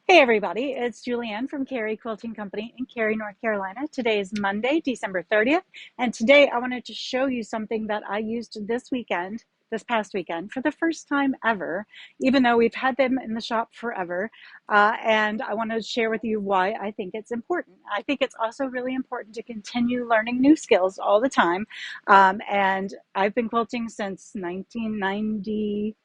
Hey everybody, it's Julianne from Cary Quilting Company in Cary, North Carolina. Today is Monday, December 30th, and today I wanted to show you something that I used this past weekend, for the first time ever, even though we've had them in the shop forever. And I want to share with you why I think it's important. I think it's also really important to continue learning new skills all the time. And I've been quilting since 1993,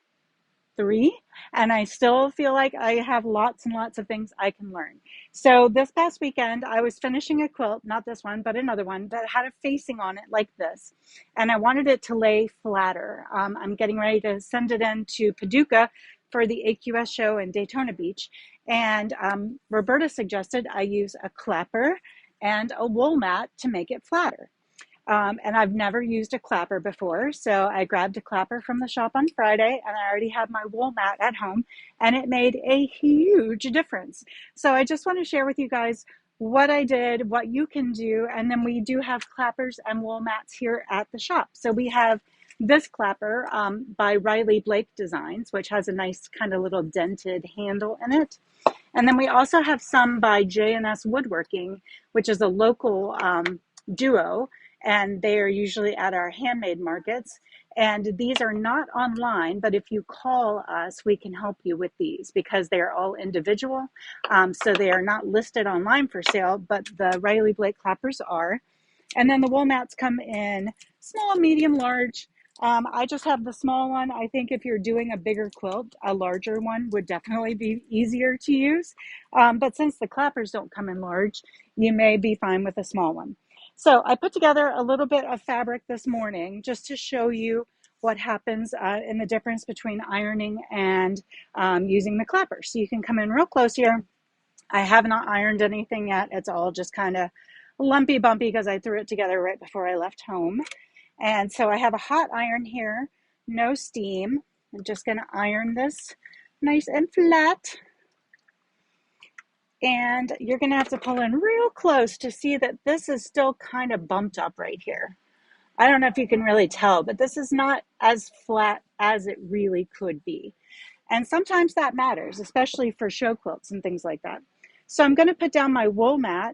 and I still feel like I have lots and lots of things I can learn. So this past weekend I was finishing a quilt, not this one but another one, that had a facing on it like this, and I wanted it to lay flatter. I'm getting ready to send it in to Paducah for the AQS show in Daytona Beach, and Roberta suggested I use a clapper and a wool mat to make it flatter. And I've never used a clapper before, so I grabbed a clapper from the shop on Friday, and I already had my wool mat at home, and it made a huge difference. So I just want to share with you guys what I did, what you can do, and then we do have clappers and wool mats here at the shop. So we have this clapper by Riley Blake Designs, which has a nice kind of little dented handle in it. And then we also have some by J&S Woodworking, which is a local duo, and they are usually at our handmade markets. And these are not online, but if you call us, we can help you with these because they are all individual. So they are not listed online for sale, but the Riley Blake clappers are. And then the wool mats come in small, medium, large. I just have the small one. I think if you're doing a bigger quilt, a larger one would definitely be easier to use. But since the clappers don't come in large, you may be fine with a small one. So I put together a little bit of fabric this morning just to show you what happens in the difference between ironing and using the clapper. So you can come in real close here. I have not ironed anything yet. It's all just kind of lumpy bumpy because I threw it together right before I left home. And so I have a hot iron here, no steam. I'm just going to iron this nice and flat. And you're going to have to pull in real close to see that this is still kind of bumped up right here. I don't know if you can really tell, but this is not as flat as it really could be. And sometimes that matters, especially for show quilts and things like that. So I'm going to put down my wool mat,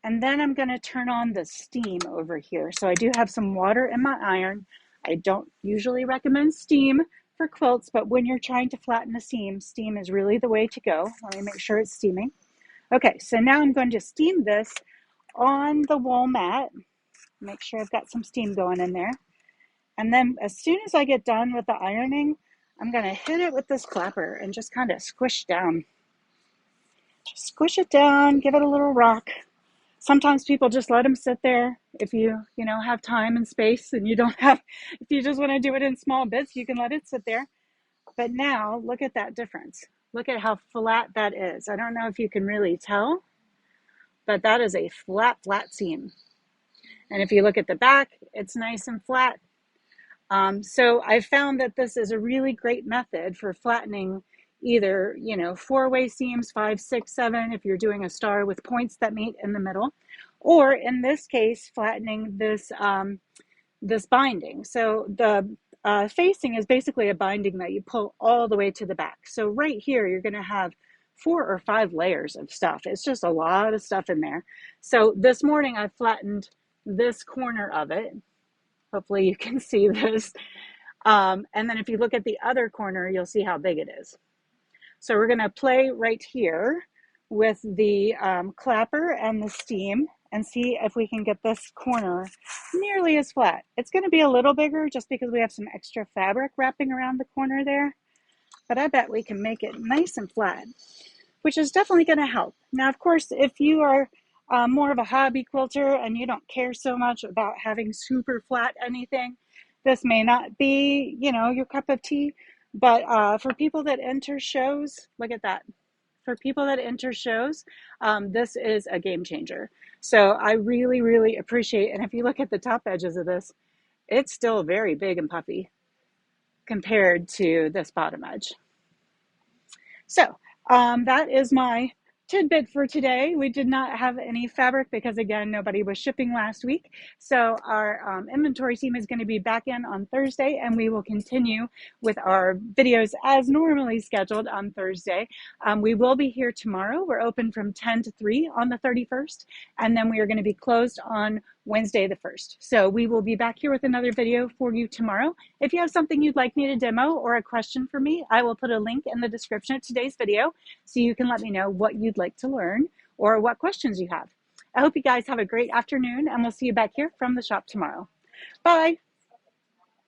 and then I'm going to turn on the steam over here. So I do have some water in my iron. I don't usually recommend steam for quilts, but when you're trying to flatten a seam, steam is really the way to go. Let me make sure it's steaming. Okay, so now I'm going to steam this on the wool mat. Make sure I've got some steam going in there. And then as soon as I get done with the ironing, I'm going to hit it with this clapper and just kind of squish down. Just squish it down, give it a little rock. Sometimes people just let them sit there. If you have time and space and if you just want to do it in small bits, you can let it sit there. But now look at that difference. Look at how flat that is. I don't know if you can really tell, but that is a flat seam. And if you look at the back, it's nice and flat. So I found that this is a really great method for flattening either, four-way seams, 5, 6, 7, if you're doing a star with points that meet in the middle, or in this case, flattening this, this binding. So the facing is basically a binding that you pull all the way to the back. So right here, you're going to have 4 or 5 layers of stuff. It's just a lot of stuff in there. So this morning I flattened this corner of it. Hopefully you can see this. And then if you look at the other corner, you'll see how big it is. So we're going to play right here with the clapper and the steam and see if we can get this corner nearly as flat. It's going to be a little bigger just because we have some extra fabric wrapping around the corner there, but I bet we can make it nice and flat, which is definitely going to help. Now, of course, if you are more of a hobby quilter and you don't care so much about having super flat anything, this may not be, your cup of tea. But for people that enter shows, look at that. For people that enter shows, this is a game changer. So I really, really appreciate, and if you look at the top edges of this, it's still very big and puffy compared to this bottom edge. So that is my tidbit for today. We did not have any fabric because, again, nobody was shipping last week. So our inventory team is going to be back in on Thursday, and we will continue with our videos as normally scheduled on Thursday. We will be here tomorrow. We're open from 10 to 3 on the 31st, and then we are going to be closed on Wednesday the 1st. So we will be back here with another video for you tomorrow. If you have something you'd like me to demo or a question for me, I will put a link in the description of today's video so you can let me know what you'd like to learn or what questions you have. I hope you guys have a great afternoon, and we'll see you back here from the shop tomorrow. Bye.